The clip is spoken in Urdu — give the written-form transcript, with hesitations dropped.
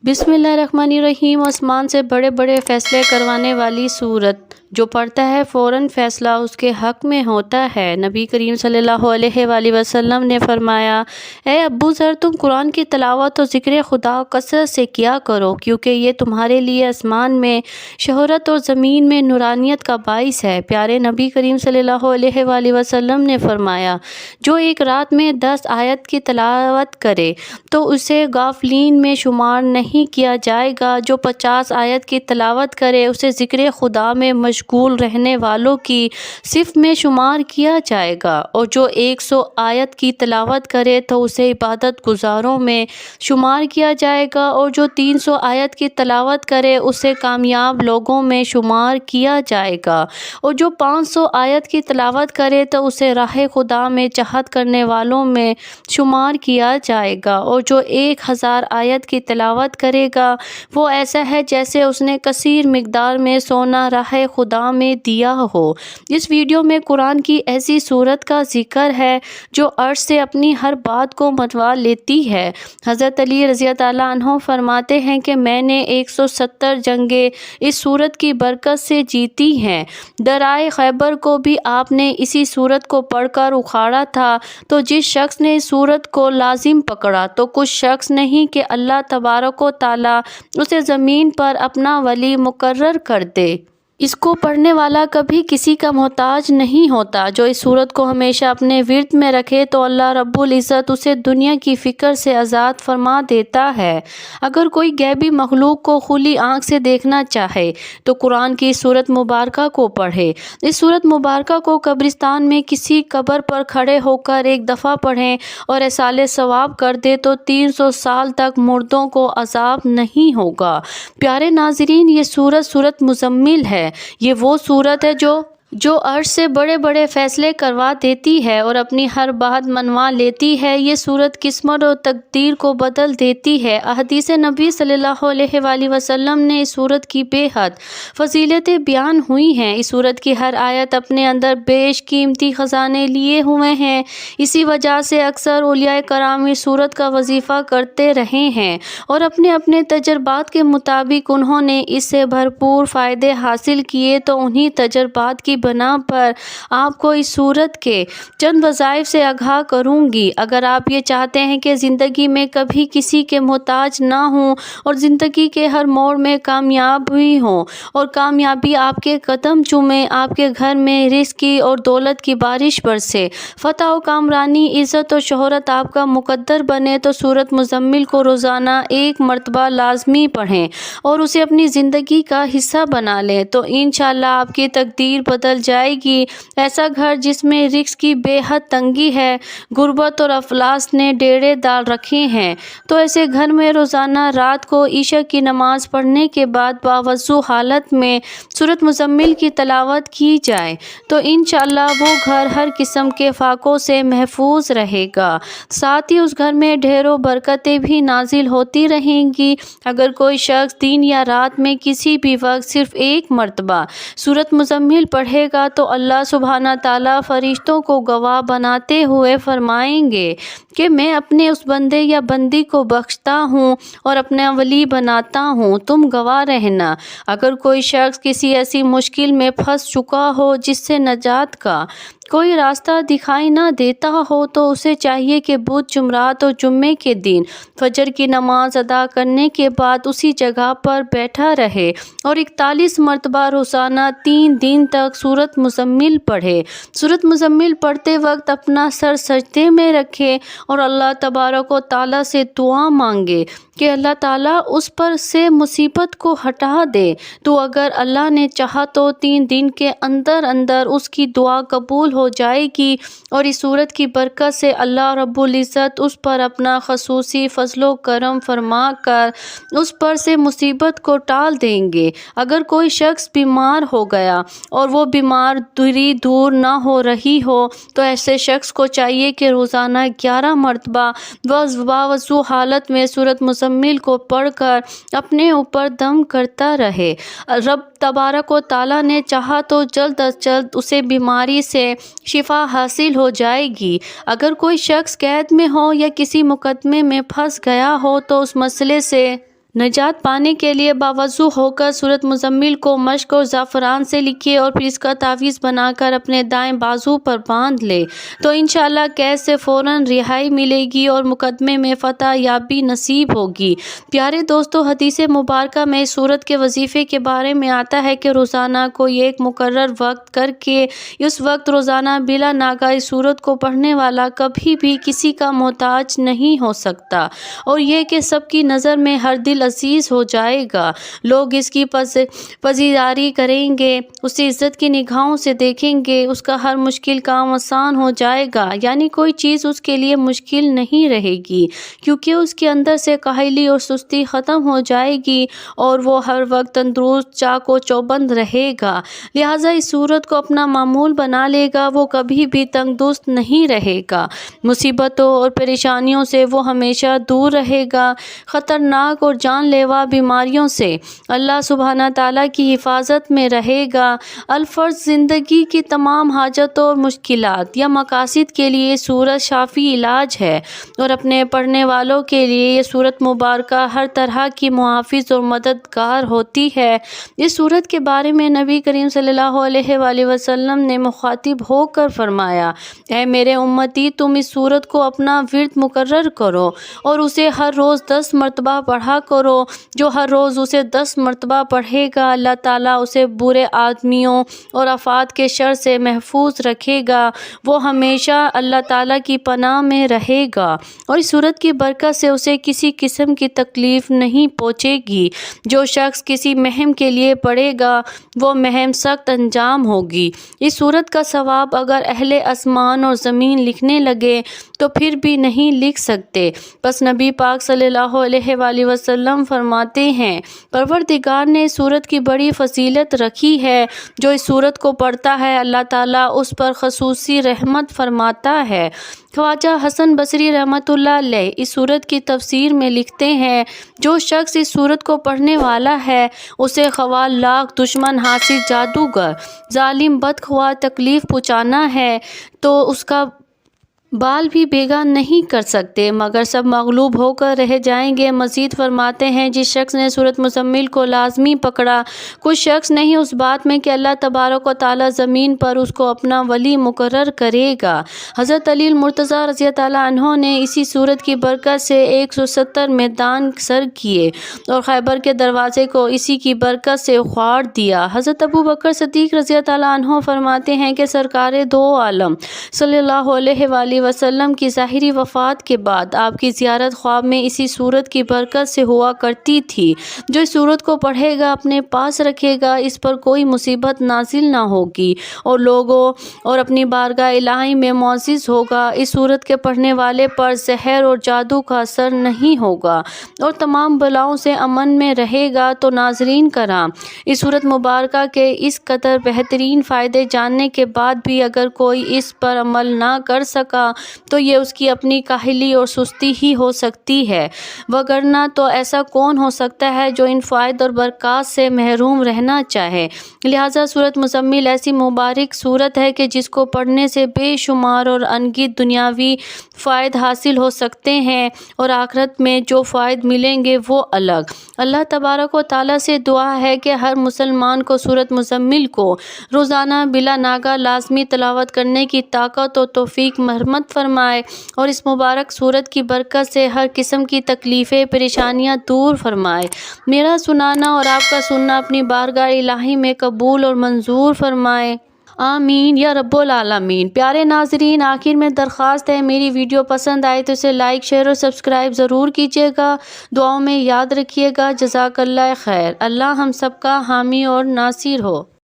بسم اللہ الرحمن الرحیم۔ آسمان سے بڑے بڑے فیصلے کروانے والی سورت، جو پڑھتا ہے فوراً فیصلہ اس کے حق میں ہوتا ہے۔ نبی کریم صلی اللہ علیہ وآلہ وسلم نے فرمایا، اے ابو ذر، تم قرآن کی تلاوت اور ذکر خدا کثرت سے کیا کرو، کیونکہ یہ تمہارے لیے آسمان میں شہرت اور زمین میں نورانیت کا باعث ہے۔ پیارے نبی کریم صلی اللہ علیہ وآلہ وسلم نے فرمایا، جو ایک رات میں 10 آیت کی تلاوت کرے تو اسے غافلین میں شمار نہیں کیا جائے گا۔ جو 50 آیت کی تلاوت کرے اسے ذکر خدا میں مشغول رہنے والوں کی صف میں شمار کیا جائے گا، اور جو 100 آیت کی تلاوت کرے تو اسے عبادت گزاروں میں شمار کیا جائے گا، اور جو 300 آیت کی تلاوت کرے اسے کامیاب لوگوں میں شمار کیا جائے گا، اور جو 500 آیت کی تلاوت کرے تو اسے راہ خدا میں جہاد کرنے والوں میں شمار کیا جائے گا، اور جو 1000 آیت کی تلاوت کرے گا وہ ایسا ہے جیسے اس نے کثیر مقدار میں سونا راہ خدا میں دیا ہو۔ اس ویڈیو میں قرآن کی ایسی سورت کا ذکر ہے جو عرش سے اپنی ہر بات کو منوا لیتی ہے۔ حضرت علی رضی اللہ عنہ فرماتے ہیں کہ میں نے 170 جنگیں اس سورت کی برکت سے جیتی ہیں۔ درائے خیبر کو بھی آپ نے اسی سورت کو پڑھ کر اکھاڑا تھا، تو جس شخص نے اس سورت کو لازم پکڑا تو کچھ شخص نہیں کہ اللہ تبارک و تعالیٰ اسے زمین پر اپنا ولی مقرر کر دے۔ اس کو پڑھنے والا کبھی کسی کا محتاج نہیں ہوتا۔ جو اس سورت کو ہمیشہ اپنے ورد میں رکھے تو اللہ رب العزت اسے دنیا کی فکر سے آزاد فرما دیتا ہے۔ اگر کوئی غیبی مخلوق کو کھلی آنکھ سے دیکھنا چاہے تو قرآن کی اس سورت مبارکہ کو پڑھے۔ اس سورت مبارکہ کو قبرستان میں کسی قبر پر کھڑے ہو کر ایک دفعہ پڑھیں اور ایصال ثواب کر دے تو 300 سال تک مردوں کو عذاب نہیں ہوگا۔ پیارے ناظرین، یہ سورت مزمل ہے۔ یہ وہ سورت ہے جو عرش سے بڑے بڑے فیصلے کروا دیتی ہے اور اپنی ہر بات منوا لیتی ہے۔ یہ سورت قسمت اور تقدیر کو بدل دیتی ہے۔ احادیث نبی صلی اللہ علیہ وآلہ وسلم نے اس سورت کی بے حد فضیلتیں بیان ہوئی ہیں۔ اس سورت کی ہر آیت اپنے اندر بیش قیمتی خزانے لیے ہوئے ہیں۔ اسی وجہ سے اکثر اولیاء کرام اس سورت کا وظیفہ کرتے رہے ہیں اور اپنے اپنے تجربات کے مطابق انہوں نے اس سے بھرپور فائدے حاصل کیے۔ تو انہی تجربات کی بنا پر آپ کو اس سورت کے چند وظائف سے آگاہ کروں گی۔ اگر آپ یہ چاہتے ہیں کہ زندگی میں کبھی کسی کے محتاج نہ ہوں اور زندگی کے ہر موڑ میں کامیاب ہوئی ہوں اور کامیابی آپ کے قدم چومے، آپ کے گھر میں رزق کی اور دولت کی بارش برسے، فتح و کامرانی، عزت و شہرت آپ کا مقدر بنے، تو سورت مزمل کو روزانہ ایک مرتبہ لازمی پڑھیں اور اسے اپنی زندگی کا حصہ بنا لیں، تو انشاءاللہ آپ کی تقدیر بدل جائے گی۔ ایسا گھر جس میں رزق کی بے حد تنگی ہے، غربت اور افلاس نے ڈیرے ڈال رکھے ہیں، تو ایسے گھر میں روزانہ رات کو عشاء کی نماز پڑھنے کے بعد باوضو حالت میں سورت مزمل کی تلاوت کی جائے تو انشاءاللہ وہ گھر ہر قسم کے فاقوں سے محفوظ رہے گا، ساتھ ہی اس گھر میں ڈھیروں برکتیں بھی نازل ہوتی رہیں گی۔ اگر کوئی شخص دن یا رات میں کسی بھی وقت صرف ایک مرتبہ سورت مزمل پڑھے گا تو اللہ سبحانہ تعالیٰ فرشتوں کو گواہ بناتے ہوئے فرمائیں گے کہ میں اپنے اس بندے یا بندی کو بخشتا ہوں اور اپنا ولی بناتا ہوں، تم گواہ رہنا۔ اگر کوئی شخص کسی ایسی مشکل میں پھنس چکا ہو جس سے نجات کا کوئی راستہ دکھائی نہ دیتا ہو تو اسے چاہیے کہ بدھ، جمعرات اور جمعے کے دن فجر کی نماز ادا کرنے کے بعد اسی جگہ پر بیٹھا رہے اور 41 مرتبہ روزانہ 3 دن تک سورت مزمل پڑھے۔ سورت مزمل پڑھتے وقت اپنا سر سجدے میں رکھے اور اللہ تبارک و تعالیٰ سے دعا مانگے کہ اللہ تعالیٰ اس پر سے مصیبت کو ہٹا دے، تو اگر اللہ نے چاہا تو 3 دن کے اندر اندر اس کی دعا قبول ہو جائے گی، اور اس سورت کی برکت سے اللہ رب العزت اس پر اپنا خصوصی فضل و کرم فرما کر اس پر سے مصیبت کو ٹال دیں گے۔ اگر کوئی شخص بیمار ہو گیا اور وہ بیماری دور نہ ہو رہی ہو تو ایسے شخص کو چاہیے کہ روزانہ 11 مرتبہ باوضو حالت میں سورت مزمل کو پڑھ کر اپنے اوپر دم کرتا رہے۔ رب تبارک و تعالیٰ نے چاہا تو جلد از جلد اسے بیماری سے شفا حاصل ہو جائے گی۔ اگر کوئی شخص قید میں ہو یا کسی مقدمے میں پھنس گیا ہو تو اس مسئلے سے نجات پانے کے لیے باوضو ہو کر سورۃ مزمل کو مشک اور زعفران سے لکھیے اور پھر اس کا تعویذ بنا کر اپنے دائیں بازو پر باندھ لے تو انشاءاللہ قید سے فوراً رہائی ملے گی اور مقدمے میں فتح یابی نصیب ہوگی۔ پیارے دوستو، حدیث مبارکہ میں اس سورت کے وظیفے کے بارے میں آتا ہے کہ روزانہ کوئی ایک مقرر وقت کر کے اس وقت روزانہ بلا ناغہ اس سورت کو پڑھنے والا کبھی بھی کسی کا محتاج نہیں ہو سکتا، اور یہ کہ سب کی نظر میں ہر دل عزیز ہو جائے گا، لوگ اس کی پذیرائی کریں گے، اسے عزت کی نگاہوں سے دیکھیں گے، اس کا ہر مشکل کام آسان ہو جائے گا، یعنی کوئی چیز اس کے لیے مشکل نہیں رہے گی، کیونکہ اس کے اندر سے کاہلی اور سستی ختم ہو جائے گی اور وہ ہر وقت تندرست چاق و چوبند رہے گا۔ لہٰذا اس سورت کو اپنا معمول بنا لے گا، وہ کبھی بھی تنگ دست نہیں رہے گا، مصیبتوں اور پریشانیوں سے وہ ہمیشہ دور رہے گا، خطرناک اور جان لیوا بیماریوں سے اللہ سبحانہ تعالیٰ کی حفاظت میں رہے گا۔ الفرض زندگی کی تمام حاجتوں اور مشکلات یا مقاصد کے لیے یہ سورت شافی علاج ہے، اور اپنے پڑھنے والوں کے لیے یہ سورت مبارکہ ہر طرح کی محافظ اور مددگار ہوتی ہے۔ اس سورت کے بارے میں نبی کریم صلی اللہ علیہ وآلہ وسلم نے مخاطب ہو کر فرمایا، اے میرے امتی، تم اس سورت کو اپنا ورد مقرر کرو اور اسے ہر روز 10 مرتبہ پڑھا کرو۔ جو ہر روز اسے 10 مرتبہ پڑھے گا، اللہ تعالیٰ اسے برے آدمیوں اور آفات کے شر سے محفوظ رکھے گا، وہ ہمیشہ اللہ تعالیٰ کی پناہ میں رہے گا، اور اس سورت کی برکت سے اسے کسی قسم کی تکلیف نہیں پہنچے گی۔ جو شخص کسی مہم کے لیے پڑھے گا، وہ مہم سخت انجام ہوگی۔ اس سورت کا ثواب اگر اہل آسمان اور زمین لکھنے لگے تو پھر بھی نہیں لکھ سکتے۔ بس نبی پاک صلی اللہ علیہ وآلہ وسلم فرماتے ہیں، پروردگار نے اس سورت کی بڑی فضیلت رکھی ہے، جو اس سورت کو پڑھتا ہے اللہ تعالیٰ اس پر خصوصی رحمت فرماتا ہے۔ خواجہ حسن بصری رحمۃ اللہ علیہ اس سورت کی تفسیر میں لکھتے ہیں، جو شخص اس سورت کو پڑھنے والا ہے، اسے خواہ لاکھ دشمن حاسد جادوگر ظالم بدخواہ تکلیف پہنچانا ہے تو اس کا بال بھی بیگا نہیں کر سکتے، مگر سب مغلوب ہو کر رہ جائیں گے۔ مزید فرماتے ہیں، جس شخص نے سورۃ مزمل کو لازمی پکڑا، کچھ شخص نہیں اس بات میں کہ اللہ تبارک و تعالیٰ زمین پر اس کو اپنا ولی مقرر کرے گا۔ حضرت علی المرتضیٰ رضی اللہ عنہ نے اسی سورت کی برکت سے 170 میدان سر کیے اور خیبر کے دروازے کو اسی کی برکت سے اخاڑ دیا۔ حضرت ابوبکر صدیق رضی اللہ عنہ فرماتے ہیں کہ سرکار دو عالم صلی اللہ علیہ وآلہ وسلم کی ظاہری وفات کے بعد آپ کی زیارت خواب میں اسی سورت کی برکت سے ہوا کرتی تھی۔ جو اس سورت کو پڑھے گا، اپنے پاس رکھے گا، اس پر کوئی مصیبت نازل نہ ہوگی اور لوگوں اور اپنی بارگاہ الہی میں معزز ہوگا۔ اس سورت کے پڑھنے والے پر سحر اور جادو کا اثر نہیں ہوگا اور تمام بلاؤں سے امن میں رہے گا۔ تو ناظرین کرام، اس سورت مبارکہ کے اس قدر بہترین فائدے جاننے کے بعد بھی اگر کوئی اس پر عمل نہ کر سکا تو یہ اس کی اپنی کاہلی اور سستی ہی ہو سکتی ہے، وگرنہ تو ایسا کون ہو سکتا ہے جو ان فائد اور برکات سے محروم رہنا چاہے۔ لہٰذا سورۃ مزمل ایسی مبارک سورت ہے کہ جس کو پڑھنے سے بے شمار اور انگت دنیاوی فائد حاصل ہو سکتے ہیں، اور آخرت میں جو فائد ملیں گے وہ الگ۔ اللہ تبارک و تعالیٰ سے دعا ہے کہ ہر مسلمان کو سورۃ مزمل کو روزانہ بلا ناغہ لازمی تلاوت کرنے کی طاقت و توفیق مرحمت فرمائے، اور اس مبارک سورت کی برکت سے ہر قسم کی تکلیفیں پریشانیاں دور فرمائے۔ میرا سنانا اور آپ کا سننا اپنی بارگاہ الہی میں قبول اور منظور فرمائے، آمین یا رب العالمین۔ پیارے ناظرین، آخر میں درخواست ہے، میری ویڈیو پسند آئے تو اسے لائک، شیئر اور سبسکرائب ضرور کیجیے گا، دعاؤں میں یاد رکھیے گا۔ جزاک اللہ خیر۔ اللہ ہم سب کا حامی اور ناصر ہو۔